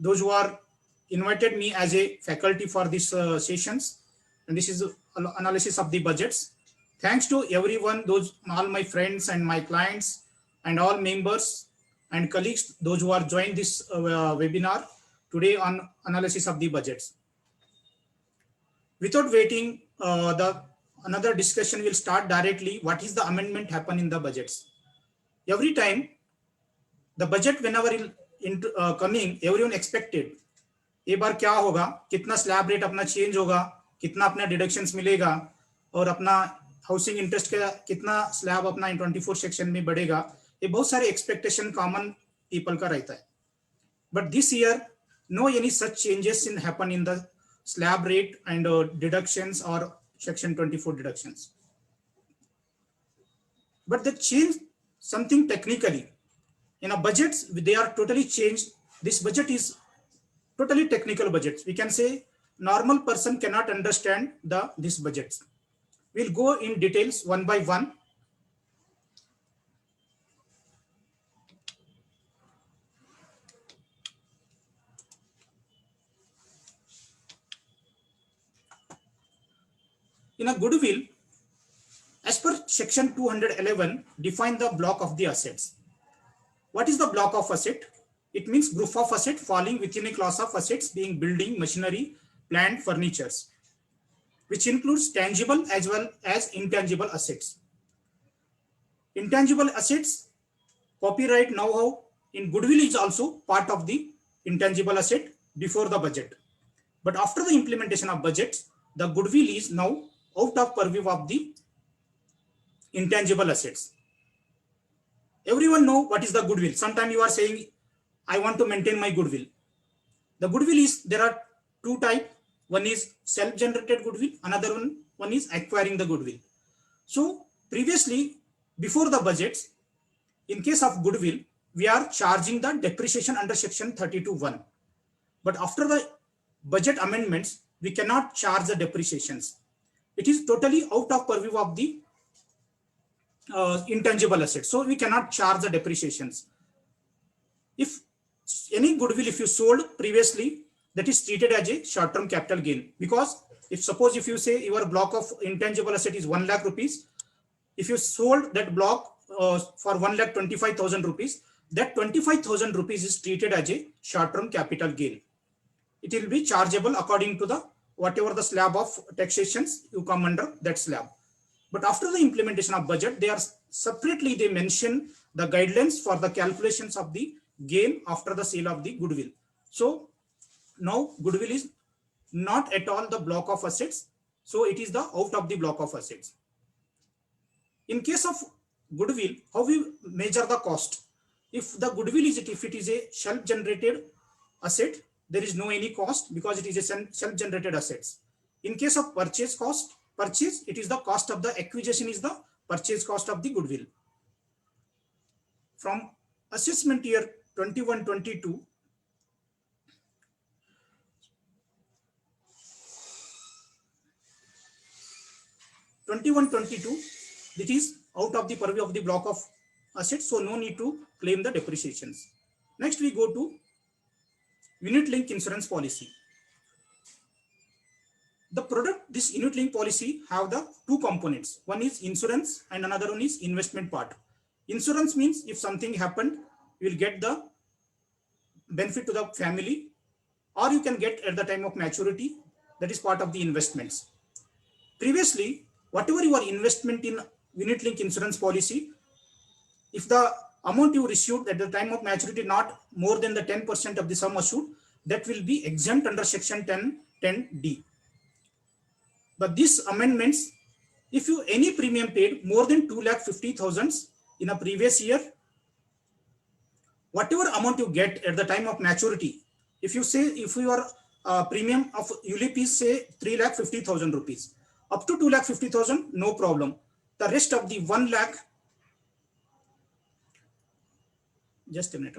those who are invited me as a faculty for these sessions, and this is analysis of the budgets. Thanks to everyone, those all my friends and my clients and all members and colleagues, those who are joined this webinar today on analysis of the budgets. Without waiting, another discussion will start directly. What is the amendment happen in the budgets? Every time the budget, whenever coming, everyone expected ये बार क्या होगा, कितना slab rate अपना change होगा, कितना अपना deductions मिलेगा, और अपना हाउसिंग इंटरेस्ट का कितना स्लैब अपना 24 सेक्शन में बढ़ेगा. ये बहुत सारे एक्सपेक्टेशन कॉमन पीपल का रहता है. But this year no any such changes in happen in the slab rate and deductions or section 24 deductions. But they change something technically. In a budgets, they are totally changed. This budget is totally technical budgets. We can say normal person cannot understand this budgets. We'll go in details one by one. In a goodwill, as per section 211, define the block of the assets. What is the block of asset? It means group of asset falling within a class of assets being building, machinery, plant, furnitures, which includes tangible as well as intangible assets. Intangible assets, copyright, know-how in goodwill is also part of the intangible asset before the budget. But after the implementation of budgets, the goodwill is now out of purview of the intangible assets. Everyone know what is the goodwill. Sometimes you are saying, I want to maintain my goodwill. The goodwill is, there are two types. One is self-generated goodwill. Another one is acquiring the goodwill. So previously, before the budgets, in case of goodwill, we are charging the depreciation under section 32(1). But after the budget amendments, we cannot charge the depreciations. It is totally out of purview of the intangible assets. So we cannot charge the depreciations. If any goodwill, if you sold previously, that is treated as a short-term capital gain. Because if suppose if you say your block of intangible asset is 1 lakh rupees, if you sold that block for 1,25,000 rupees, that 25,000 rupees is treated as a short-term capital gain. It will be chargeable according to the whatever the slab of taxations you come under that slab. But after the implementation of budget, they are separately, they mention the guidelines for the calculations of the gain after the sale of the goodwill. So now goodwill is not at all the block of assets. So it is the out of the block of assets. In case of goodwill, how we measure the cost? If the goodwill is, if it is a self-generated asset, there is no any cost because it is a self-generated assets. In case of purchase cost, it is the cost of the acquisition is the purchase cost of the goodwill. From assessment year 21-22, it is out of the purview of the block of assets, so no need to claim the depreciations. Next we go to unit link insurance policy. The product, this unit link policy have the two components. One is insurance and another one is investment part. Insurance means if something happened, you will get the benefit to the family, or you can get at the time of maturity. That is part of the investments. Previously, whatever your investment in unit link insurance policy, if the amount you received at the time of maturity not more than the 10% of the sum assured, that will be exempt under section 10(10)(d). But these amendments, if you any premium paid more than 2,50,000 in a previous year, whatever amount you get at the time of maturity, if you say if your premium of ULIP is say 3,50,000 rupees, up to 2,50,000, no problem. The rest of the 1 lakh, just a minute.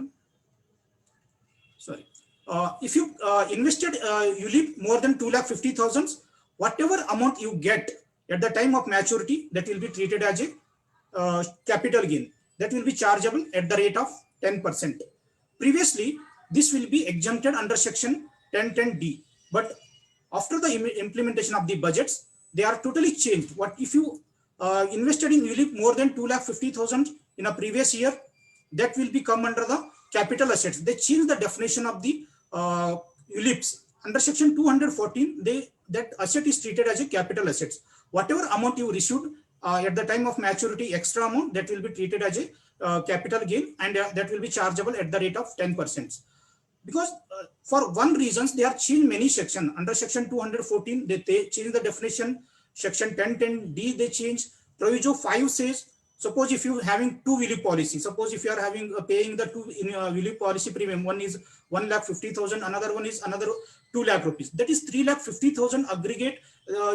Sorry. If you invested ULIP more than 2,50,000, whatever amount you get at the time of maturity, that will be treated as a capital gain. That will be chargeable at the rate of 10%. Previously, this will be exempted under section 1010D. But after the implementation of the budgets, they are totally changed. What if you invested in ULIP more than 2,50,000 in a previous year, that will become under the capital assets. They change the definition of the ULIPs. Under section 214, that asset is treated as a capital assets. Whatever amount you received at the time of maturity, extra amount, that will be treated as a capital gain, and that will be chargeable at the rate of 10%. Because for one reasons, they are changed many sections. Under section 214, they change the definition. Section 1010D, they change. Proviso 5 says, suppose if you having two ULIP policy, suppose if you are having paying the two in ULIP policy premium, one is 1,50,000, another one is another 2 lakh rupees. That is 3,50,000 aggregate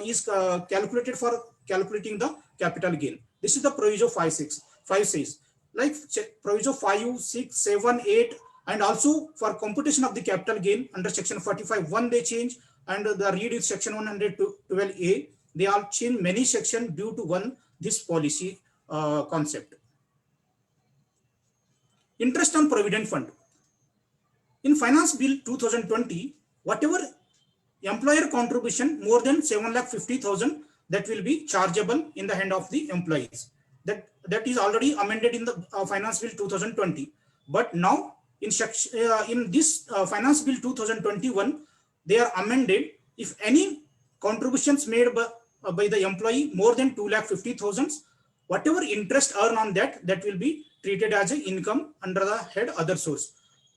is calculated for calculating the capital gain. This is the proviso 5 says. Like proviso 5, 6, 7, 8, and also for computation of the capital gain under section 45(1) they change, and the read is section 112A. They all change many sections due to this policy concept. Interest on provident fund. In Finance Bill 2020, whatever employer contribution more than 7,50,000, that will be chargeable in the hand of the employees. That is already amended in the Finance Bill 2020. But now in this Finance Bill 2021, they are amended. If any contributions made by the employee more than 2,50,000, whatever interest earned on that will be treated as an income under the head other source.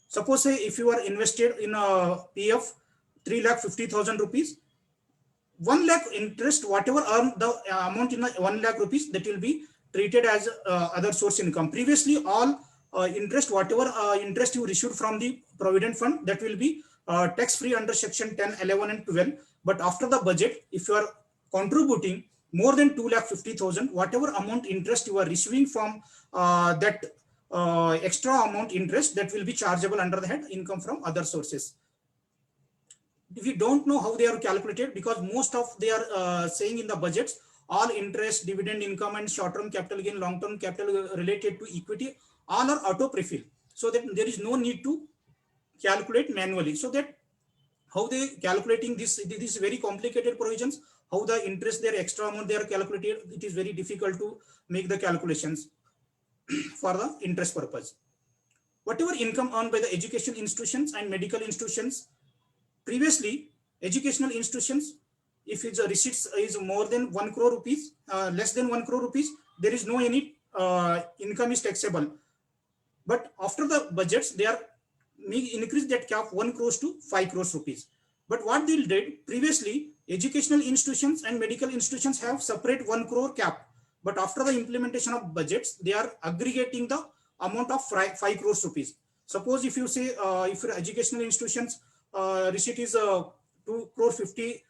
Suppose say if you are invested in a PF 3,50,000 rupees, 1 lakh interest, whatever earned the amount in 1 lakh rupees, that will be treated as other source income. Previously, all interest, whatever interest you received from the provident fund, that will be tax free under section 10, 11, and 12. But after the budget, if you are contributing more than 2,50,000, whatever amount interest you are receiving from that extra amount interest, that will be chargeable under the head income from other sources. We don't know how they are calculated, because most of they are saying in the budgets, all interest, dividend income, and short-term capital gain, long-term capital related to equity, all are auto-prefill. So that there is no need to calculate manually. So that how they calculating this is very complicated provisions. How the interest, their extra amount they are calculated, it is very difficult to make the calculations for the interest purpose. Whatever income earned by the educational institutions and medical institutions, previously educational institutions, if its receipts is more than 1 crore rupees, less than 1 crore rupees, there is no any income is taxable. But after the budgets, they are increase that cap 1 crore to 5 crores rupees. But what they did previously, educational institutions and medical institutions have separate 1 crore cap. But after the implementation of budgets, they are aggregating the amount of 5 crores rupees. Suppose if you say if your educational institutions receipt is 2 crore 50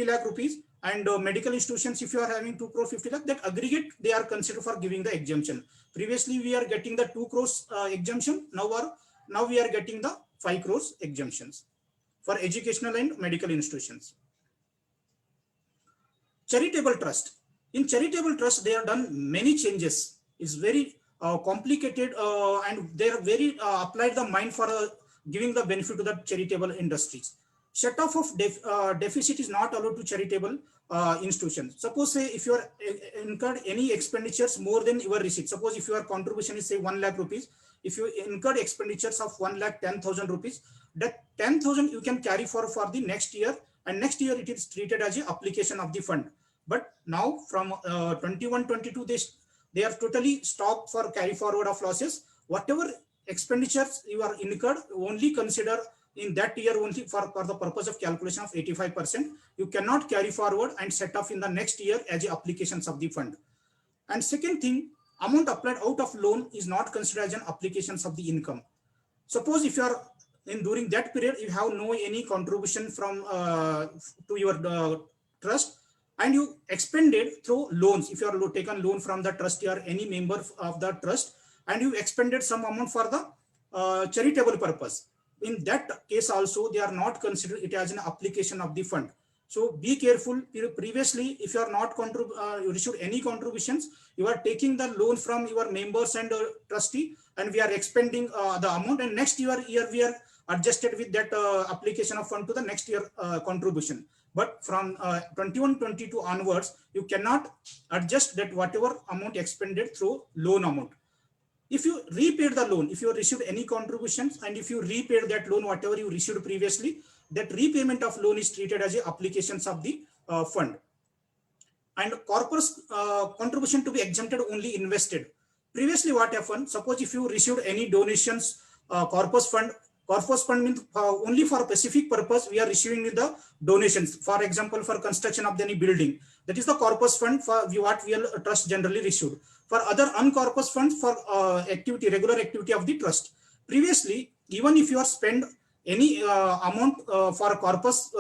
lakh rupees, and medical institutions, if you are having 2 crore 50 lakh, that aggregate they are considered for giving the exemption. Previously we are getting the 2 crores exemption. Now we are getting the 5 crores exemptions for educational and medical institutions. Charitable trust. In charitable trust, they have done many changes. It's very complicated, and they are very applied the mind for giving the benefit to the charitable industries. Shut off of deficit is not allowed to charitable institutions. Suppose say if you are incurred any expenditures more than your receipt. Suppose if your contribution is say 1 lakh rupees, if you incurred expenditures of 1,10,000 rupees, that 10,000 you can carry for the next year, and next year it is treated as an application of the fund. But now from 21-22, they are totally stopped for carry forward of losses. Whatever expenditures you are incurred, only consider in that year only for the purpose of calculation of 85%. You cannot carry forward and set off in the next year as applications of the fund. And second thing, amount applied out of loan is not considered as an applications of the income. Suppose if you are during that period, you have no any contribution from to your trust, and you expended through loans. If you are taken loan from the trustee or any member of the trust, and you expended some amount for the charitable purpose, in that case also they are not considered it as an application of the fund. So be careful. Previously, if you are not you received any contributions, you are taking the loan from your members and trustee, and we are expending the amount. And next year we are adjusted with that application of fund to the next year contribution. But from 21-22 onwards, you cannot adjust that whatever amount expended through loan amount. If you repaid the loan, if you received any contributions, and if you repaid that loan, whatever you received previously, that repayment of loan is treated as a applications of the fund. And corpus contribution to be exempted only invested. Previously, what happened? Suppose if you received any donations, corpus fund means only for a specific purpose we are receiving the donations. For example, for construction of any building, that is the corpus fund for what we trust generally received. For other uncorpus funds for activity, regular activity of the trust. Previously, even if you are spend any amount for a corpus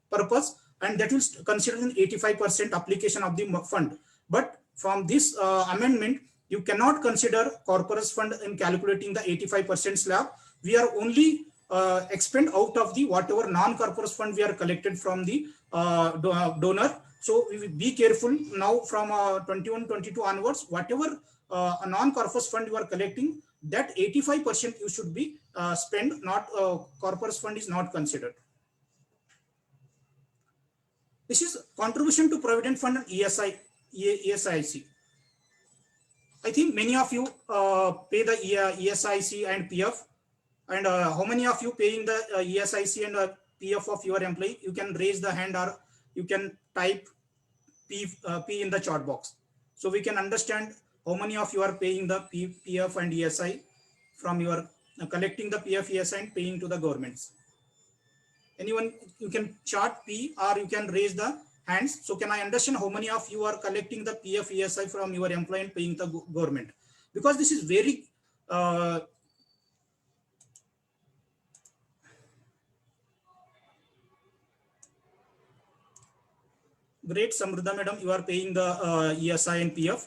purpose, and that will consider an 85% application of the fund. But from this amendment, you cannot consider corpus fund in calculating the 85% slab. We are only expend out of the whatever non-corpus fund we are collected from the donor. So we will be careful now from 21-22 onwards, whatever a non-corpus fund you are collecting, that 85% you should be spent, not corpus fund is not considered. This is contribution to provident fund and ESIC. I think many of you pay the ESIC and PF. And how many of you paying the ESIC and PF of your employee? You can raise the hand, or you can type P in the chat box. So we can understand how many of you are paying the PF and ESI from your collecting the PF, ESI and paying to the governments. Anyone, you can chart P, or you can raise the hands. So can I understand how many of you are collecting the PF, ESI from your employee and paying the government? Because this is very great. Samruddha madam, you are paying the ESI and PF.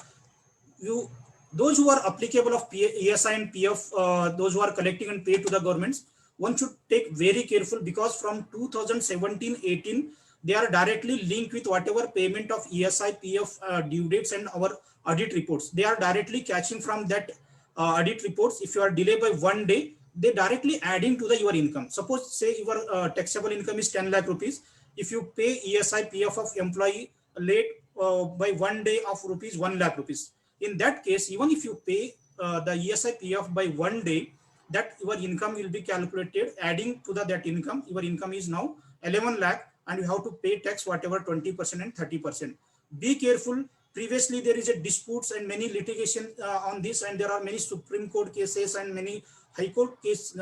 Those who are applicable of ESI and PF, those who are collecting and pay to the governments, one should take very careful, because from 2017-18, they are directly linked with whatever payment of ESI, PF due dates and our audit reports. They are directly catching from that audit reports. If you are delayed by 1 day, they directly adding to your income. Suppose say your taxable income is 10 lakh rupees. If you pay ESI, PF of employee late by 1 day of rupees 1 lakh rupees, in that case, even if you pay the ESI, PF by 1 day, that your income will be calculated adding to that income. Your income is now 11 lakh, and you have to pay tax whatever 20% and 30%. Be careful. Previously, there is a disputes and many litigation on this, and there are many Supreme Court cases and many High Court case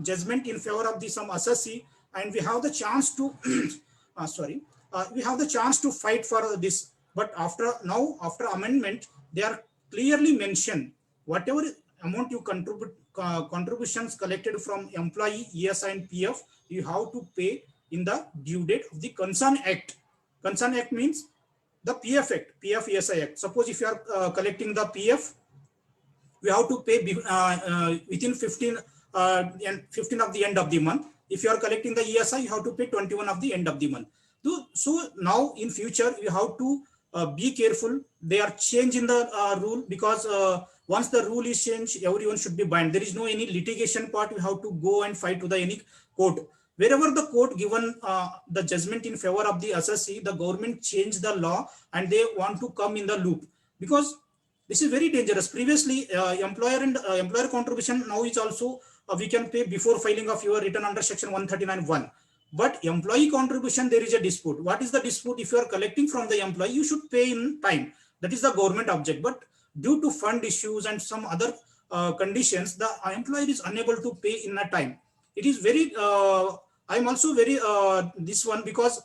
judgment in favor of the some assessee, and we have the chance to we have the chance to fight for this. But after amendment, they are clearly mentioned whatever amount you contribute, contributions collected from employee, ESI and PF, you have to pay in the due date of the Concern Act. Concern Act means the PF Act, PF ESI Act. Suppose if you are collecting the PF, we have to pay within 15 of the end of the month. If you are collecting the ESI, you have to pay 21 of the end of the month. So now in future, you have to be careful. They are changing the rule, because once the rule is changed, everyone should be bound. There is no any litigation part. You have to go and fight to the any court. Wherever the court given the judgment in favor of the assessee, the government changed the law and they want to come in the loop, because this is very dangerous. Previously, employer and employer contribution now is also we can pay before filing of your return under section 139(1). But employee contribution, there is a dispute. What is the dispute? If you are collecting from the employee, you should pay in time. That is the government object. But due to fund issues and some other conditions, the employer is unable to pay in a time. It is very, I'm also very, this one, because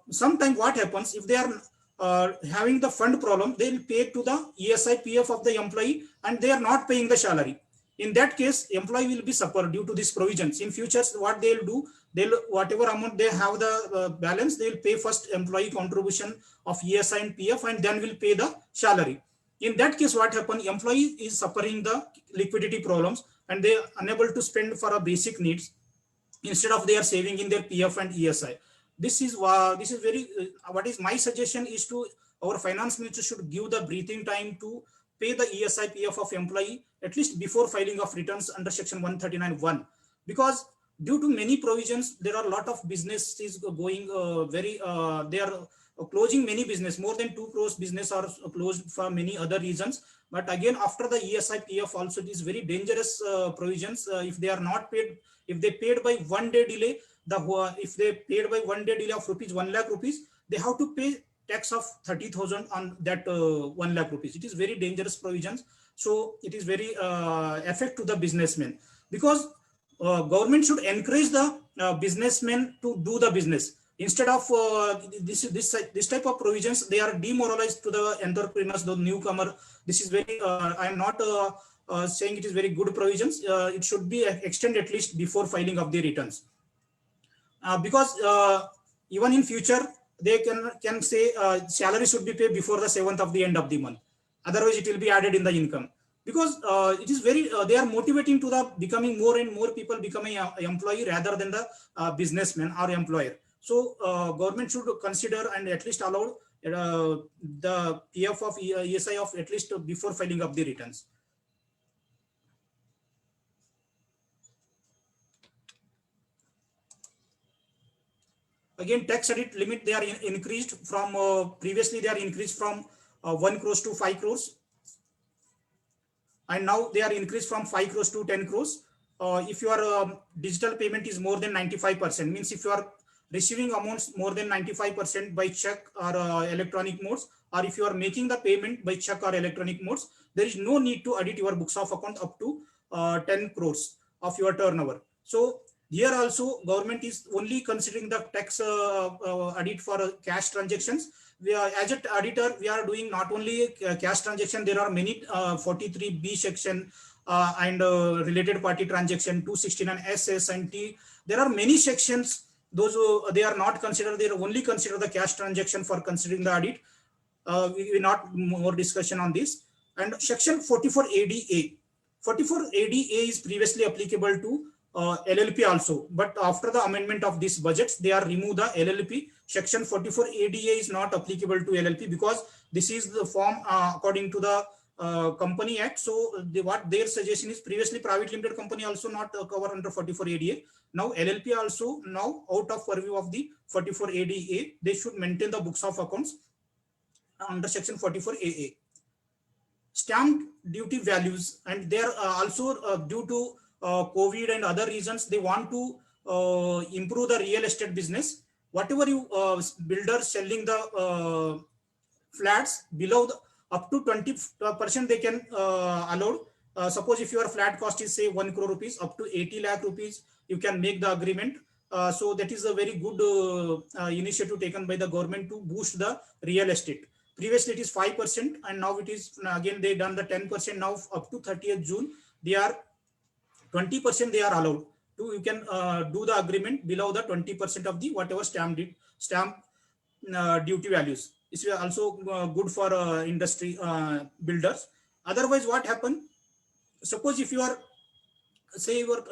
sometimes what happens, if they are having the fund problem, they will pay to the ESI, PF of the employee, and they are not paying the salary. In that case, employee will be suffer due to these provisions. In future, what they'll do, they'll whatever amount they have the balance, they'll pay first employee contribution of ESI and PF, and then will pay the salary. In that case, what happens? Employee is suffering the liquidity problems, and they are unable to spend for a basic needs. Instead of they are saving in their PF and ESI. this is very what is my suggestion is to our finance minister should give the breathing time to pay the ESI PF of employee at least before filing of returns under section 139(1), because due to many provisions there are a lot of businesses going they are closing many business. More than 2 crores business are closed for many other reasons. But again, after the ESI PF also, it is very dangerous provisions. If they are not paid, if they paid by 1 day delay, if they paid by 1 day delay of rupees 1 lakh rupees, they have to pay tax of 30,000 on that 1 lakh rupees. It is very dangerous provisions. So it is very effect to the businessmen, because government should encourage the businessmen to do the business. Instead of this type of provisions, they are demoralized to the entrepreneurs, the newcomer. This is very I am not saying it is very good provisions. It should be extended at least before filing of the returns, because even in future they can say salary should be paid before the 7th of the end of the month. Otherwise it will be added in the income, because it is very they are motivating to the becoming more and more people becoming an employee rather than the businessman or employer. So government should consider and at least allow the PF of ESI of at least before filing of the returns. Again, tax credit limit, they are increased from previously they are increased from 1 crores to 5 crores, and now they are increased from 5 crores to 10 crores. If your digital payment is more than 95%, means if you are receiving amounts more than 95% by check or electronic modes, or if you are making the payment by check or electronic modes, there is no need to audit your books of account up to 10 crores of your turnover. So here also government is only considering the tax audit for cash transactions. We are, as an auditor, we are doing not only cash transaction, there are many 43B section and related party transaction, 269 SS and T. There are many sections. Those who they are not considered, they only consider the cash transaction for considering the audit. We will not more discussion on this. And section 44ADA. 44ADA is previously applicable to LLP also, but after the amendment of this budget, they are remove the LLP. Section 44ADA is not applicable to LLP because this is the form according to the Company Act. So what their suggestion is, previously private limited company also not covered under 44ADA. Now LLP also now out of purview of the 44ADA, they should maintain the books of accounts under section 44AA. Stamp duty values, and they are also due to COVID and other reasons, they want to improve the real estate business. Whatever you builders selling the flats below the up to 20% they can allow. Suppose if your flat cost is say 1 crore rupees, up to 80 lakh rupees, you can make the agreement. So that is a very good initiative taken by the government to boost the real estate. Previously it is 5%, and now it is again they done the 10%. Now up to 30th June, they are 20% they are allowed to. You can do the agreement below the 20% of the whatever stamp duty values. It's also good for industry builders. Otherwise, what happen? Suppose if you are say your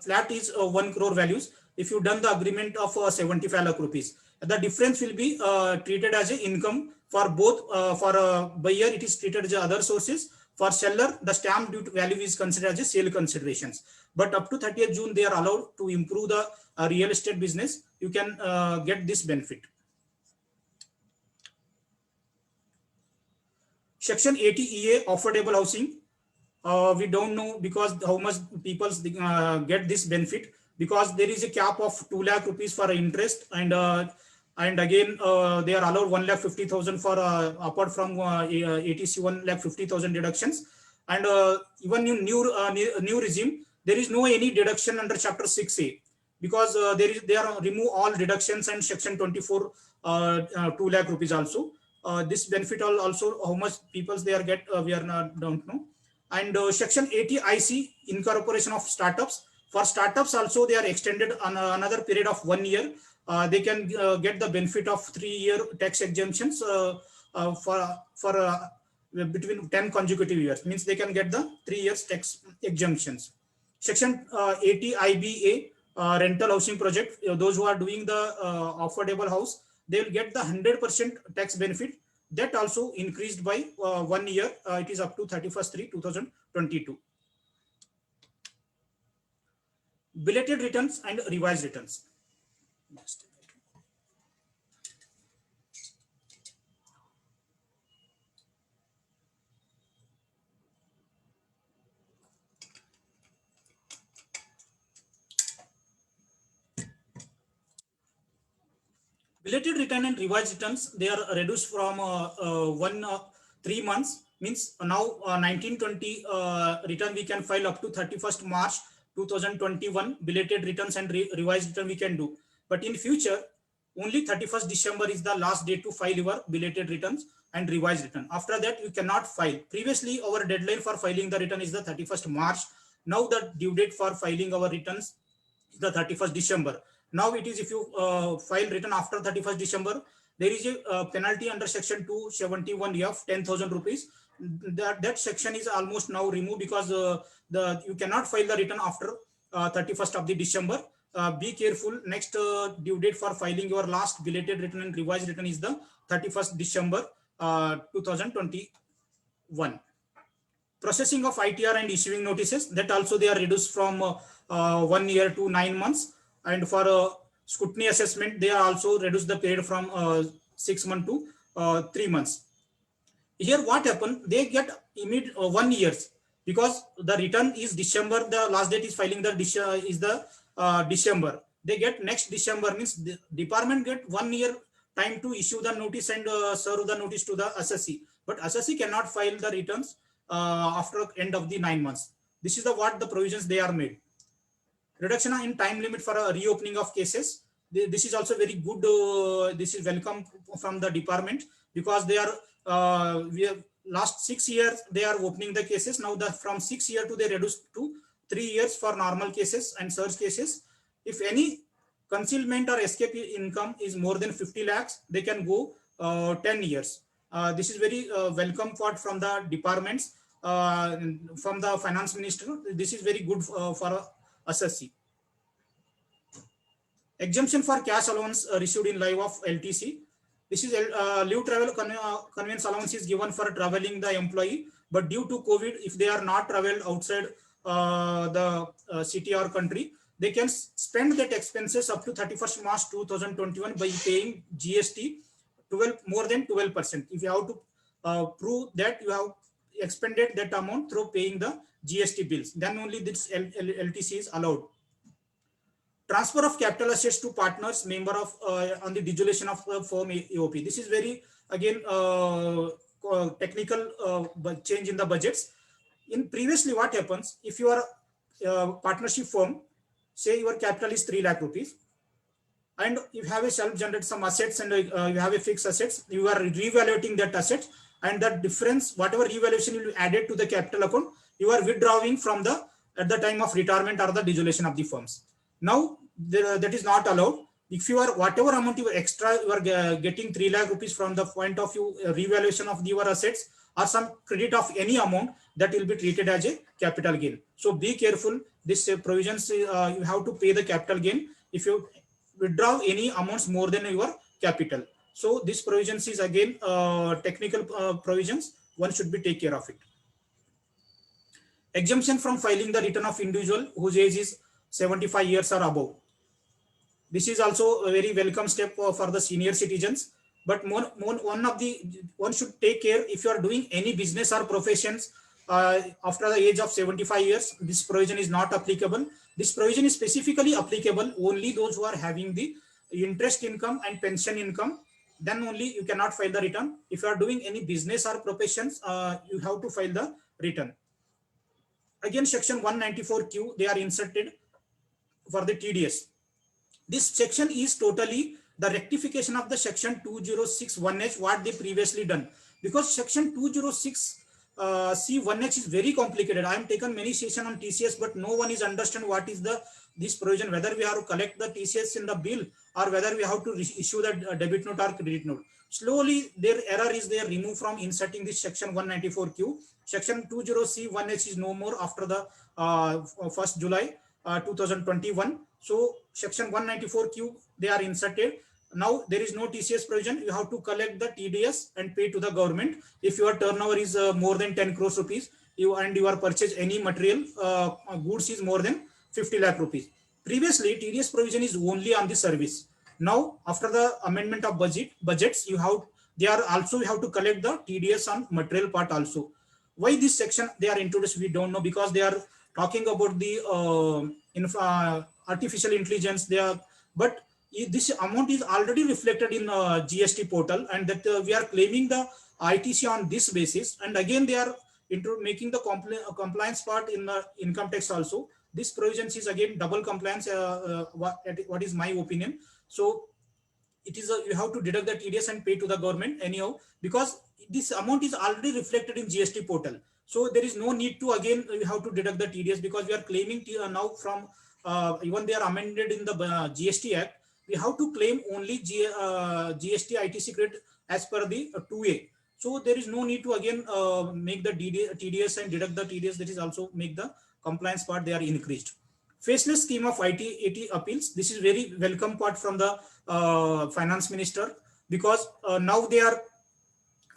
flat is 1 crore values, if you done the agreement of 75 lakh rupees, the difference will be treated as an income for both. For buyer, it is treated as other sources. For seller, the stamp duty value is considered as a sale considerations. But up to 30th June, they are allowed to improve the real estate business. You can get this benefit. Section 80EA, affordable housing. We don't know because how much people get this benefit, because there is a cap of 2 lakh rupees for interest, and again they are allowed 1,50,000 for apart from ATC 1,50,000 deductions. And even in new regime, there is no any deduction under chapter 6A, because they are remove all deductions, and section 24 2 lakh rupees also. This benefit also how much people they are get we are not don't know. And section 80 IC, incorporation of startups. For startups also they are extended on another period of 1 year. They can get the benefit of 3-year tax exemptions for between 10 consecutive years. Means they can get the 3 years tax exemptions. Section 80 IBA, rental housing project, those who are doing the affordable house, they will get the 100% tax benefit. That also increased by 1 year. It is up to 31st 3 2022. Belated returns and revised returns. Belated return and revised returns, they are reduced from 3 months. Means now 1920 return we can file up to 31st March 2021. Belated returns and revised return we can do. But in future, only 31st December is the last day to file your belated returns and revised return. After that, you cannot file. Previously, our deadline for filing the return is the 31st March. Now the due date for filing our returns is the 31st December. Now it is, if you file return after 31st December, there is a penalty under section 271F, 10,000 rupees. That section is almost now removed, because you cannot file the return after 31st of the December. Be careful. Next due date for filing your last belated return and revised return is the 31st December 2021. Processing of ITR and issuing notices, that also they are reduced from 1 year to 9 months. And for scrutiny assessment, they are also reduced the period from 6 months to 3 months. Here what happened, they get immediate 1 year, because the return is December, the last date is filing the December. They get next December, means the department get 1 year time to issue the notice and serve the notice to the assessee. But assessee cannot file the returns after end of the 9 months. This is what the provisions they are made. Reduction in time limit for a reopening of cases. This is also very good. This is welcome from the department, because they are we have last 6 years they are opening the cases. Now from 6 years to they reduced to 3 years for normal cases and search cases. If any concealment or escape income is more than 50 lakhs, they can go 10 years. This is very welcome part from the departments, from the finance minister. This is very good for assessee. Exemption for cash allowance received in lieu of LTC. This is leave travel convenience allowance is given for traveling the employee, but due to COVID, if they are not traveled outside the city or country, they can spend that expenses up to 31st March 2021 by paying GST more than 12%. If you have to prove that you have expended that amount through paying the GST bills, then only this LTC is allowed. Transfer of capital assets to partners, member of on the dissolution of the firm AOP. This is very, again, technical change in the budgets. In previously, what happens if you are partnership firm, say your capital is 3 lakh rupees, and you have a self-generated some assets, and you have a fixed assets, you are reevaluating that asset, and that difference, whatever revaluation you added to the capital account, you are withdrawing from the at the time of retirement or the dissolution of the firms. Now that is not allowed. If you are whatever amount you are extra, you are getting 3 lakh rupees from the point of view revaluation of your assets or some credit of any amount, that will be treated as a capital gain. So be careful. This provisions you have to pay the capital gain if you withdraw any amounts more than your capital. So this provisions is again technical provisions. One should be take care of it. Exemption from filing the return of individual whose age is 75 years or above. This is also a very welcome step for the senior citizens. But one should take care if you are doing any business or professions after the age of 75 years. This provision is not applicable. This provision is specifically applicable only those who are having the interest income and pension income. Then only you cannot file the return. If you are doing any business or professions, you have to file the return. Again, section 194Q, they are inserted for the TDS. This section is totally the rectification of the section 2061H, what they previously done. Because section 206C1H is very complicated. I am taken many sessions on TCS, but no one is understand what is this provision, whether we have to collect the TCS in the bill or whether we have to issue the debit note or credit note. Slowly, their error is they removed from inserting this section 194Q. Section 20C1H is no more after the 1st July. 2021. So section 194Q, they are inserted. Now there is no TCS provision. You have to collect the TDS and pay to the government. If your turnover is more than 10 crores rupees, and you are purchase any material, goods is more than 50 lakh rupees. Previously, TDS provision is only on the service. Now, after the amendment of budgets, they are also, you have to collect the TDS on material part also. Why this section they are introduced, we don't know, because they are talking about the artificial intelligence. They are, but this amount is already reflected in GST portal, and that we are claiming the ITC on this basis. And again, they are into making the compliance part in the income tax also. This provisions is again double compliance. What is my opinion? So it is you have to deduct the TDS and pay to the government anyhow, because this amount is already reflected in GST portal. So there is no need to again you have to deduct the TDS, because we are claiming now from even they are amended in the GST Act. We have to claim only GST ITC credit as per the 2A. So there is no need to again make the TDS and deduct the TDS. That is also make the compliance part they are increased. Faceless scheme of IT appeals. This is very welcome part from the finance minister, because now they are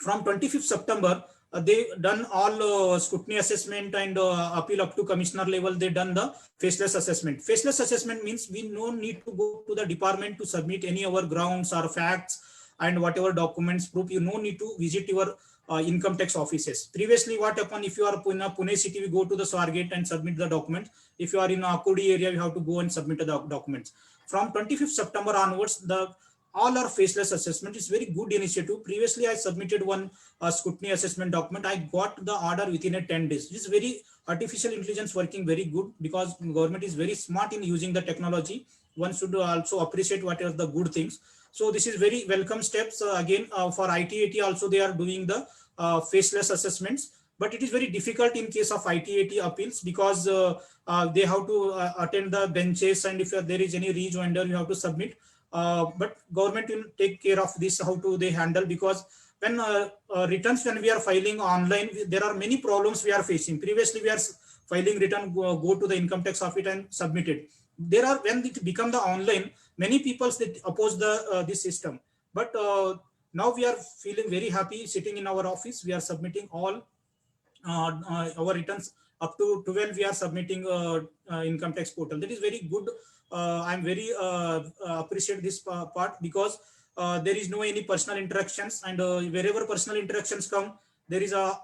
from 25th September, they done all scrutiny assessment and appeal up to commissioner level. They done the faceless assessment. Faceless assessment means we no need to go to the department to submit any of our grounds or facts and whatever documents proof. You no need to visit your income tax offices. Previously, what happened, if you are in Pune city, we go to the Swargate and submit the documents. If you are in Akudi area, you have to go and submit the documents. From 25th September onwards, the all are faceless assessment. Is very good initiative. Previously, I submitted one scrutiny assessment document. I got the order within a 10 days. This is very artificial intelligence working very good, because government is very smart in using the technology. One should also appreciate what are the good things. So this is very welcome steps. Again, for IT also, they are doing the faceless assessments. But it is very difficult in case of IT appeals, because they have to attend the benches, and if there is any rejoinder, you have to submit. But government will take care of this, how to they handle, because when returns, when we are filing online, there are many problems we are facing. Previously, we are filing return, go to the income tax office and submit it. There are, when it become the online, many people that oppose the this system. But now we are feeling very happy sitting in our office. We are submitting all our returns up to 12. We are submitting income tax portal. That is very good. I'm very appreciate this part, because there is no any personal interactions, and wherever personal interactions come, there is a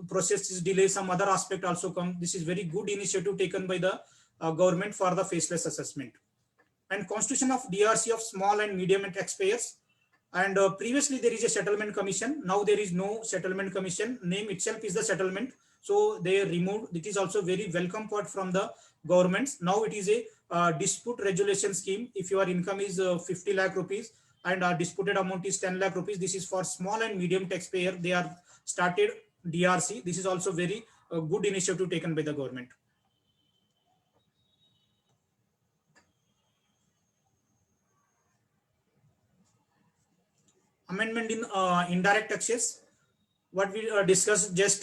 process is delay, some other aspect also come. This is very good initiative taken by the government for the faceless assessment. And constitution of DRC of small and medium taxpayers. And previously there is a settlement commission. Now there is no settlement commission. Name itself is the settlement. So they removed. It is also very welcome part from the governments. Now it is a dispute resolution scheme. If your income is 50 lakh rupees and disputed amount is 10 lakh rupees, this is for small and medium taxpayer. They are started DRC. This is also very good initiative taken by the government. Amendment in indirect taxes. What we discussed, just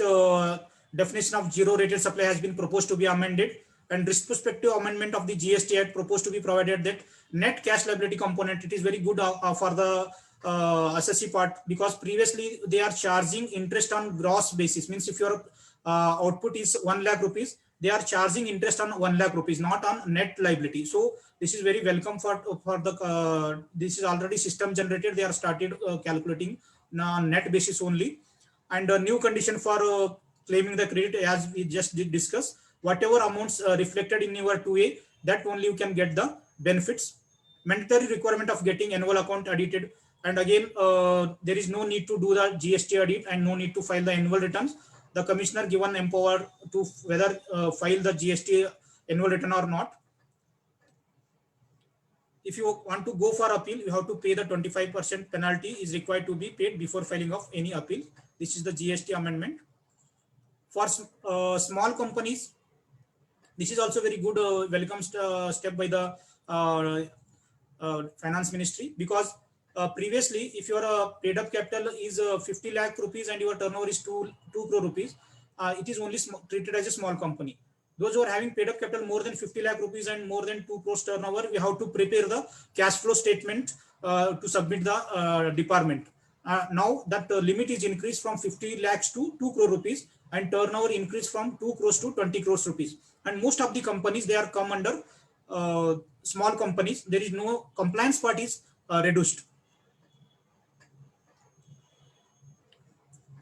definition of zero rated supply has been proposed to be amended, and retrospective amendment of the GST Act proposed to be provided that net cash liability component, it is very good for the assessee part, because previously they are charging interest on gross basis. Means if your output is 1 lakh rupees, they are charging interest on 1 lakh rupees, not on net liability. So this is very welcome for the this is already system generated. They are started calculating on net basis only. And a new condition for claiming the credit, as we just did discuss, whatever amounts reflected in your 2A, that only you can get the benefits. Mandatory requirement of getting annual account audited. And again, there is no need to do the GST audit and no need to file the annual returns. The commissioner given empower to whether file the GST annual return or not. If you want to go for appeal, you have to pay the 25% penalty is required to be paid before filing of any appeal. This is the GST amendment. For small companies, this is also very good welcome step by the finance ministry, because previously if your paid up capital is 50 lakh rupees and your turnover is 2 crore rupees, it is only treated as a small company. Those who are having paid up capital more than 50 lakh rupees and more than 2 crores turnover, we have to prepare the cash flow statement to submit the department. Now that limit is increased from 50 lakhs to 2 crore rupees, and turnover increased from 2 crores to 20 crores rupees. And most of the companies, they are come under small companies. There is no compliance part is reduced.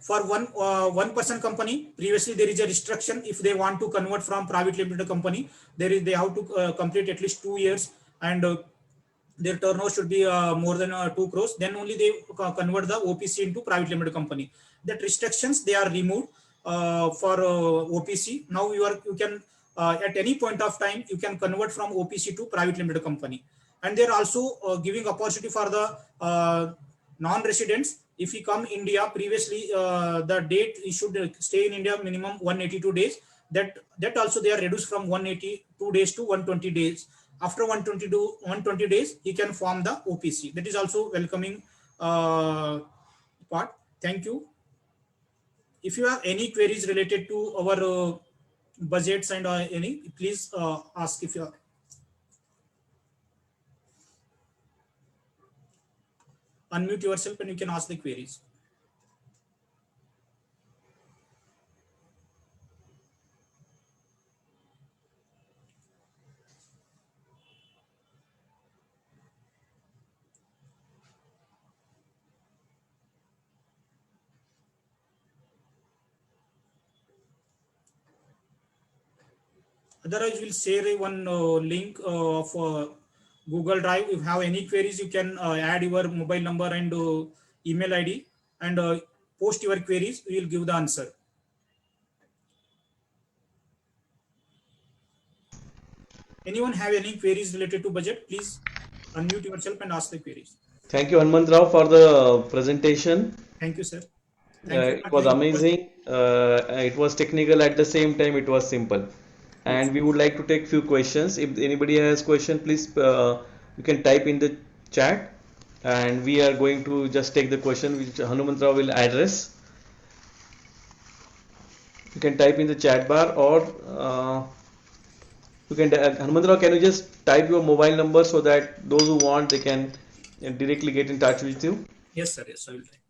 For one person company, previously there is a restriction. If they want to convert from private limited company, they have to complete at least 2 years, and their turnover should be more than 2 crores. Then only they convert the OPC into private limited company. That restrictions, they are removed for OPC. Now you can at any point of time you can convert from OPC to private limited company. And they're also giving opportunity for the non-residents. If he come India, previously the date he should stay in India minimum 182 days. That also they are reduced from 182 days to 120 days. After 120 days, he can form the OPC. That is also welcoming part. Thank you. If you have any queries related to our budgets and any, please ask. If you are, unmute yourself and you can ask the queries. Otherwise, we'll share one link of Google Drive. If you have any queries, you can add your mobile number and email ID and post your queries. We will give the answer. Anyone have any queries related to budget? Please unmute yourself and ask the queries. Thank you, Hanumantrao, for the presentation. Thank you, sir. Thank you. It was amazing. It was technical at the same time. It was simple. And we would like to take few questions. If anybody has question, please you can type in the chat, and we are going to just take the question which Hanumantrao will address. You can type in the chat bar, or you can Hanumantrao, can you just type your mobile number so that those who want, they can directly get in touch with you? Yes, sir. Yes, I will type.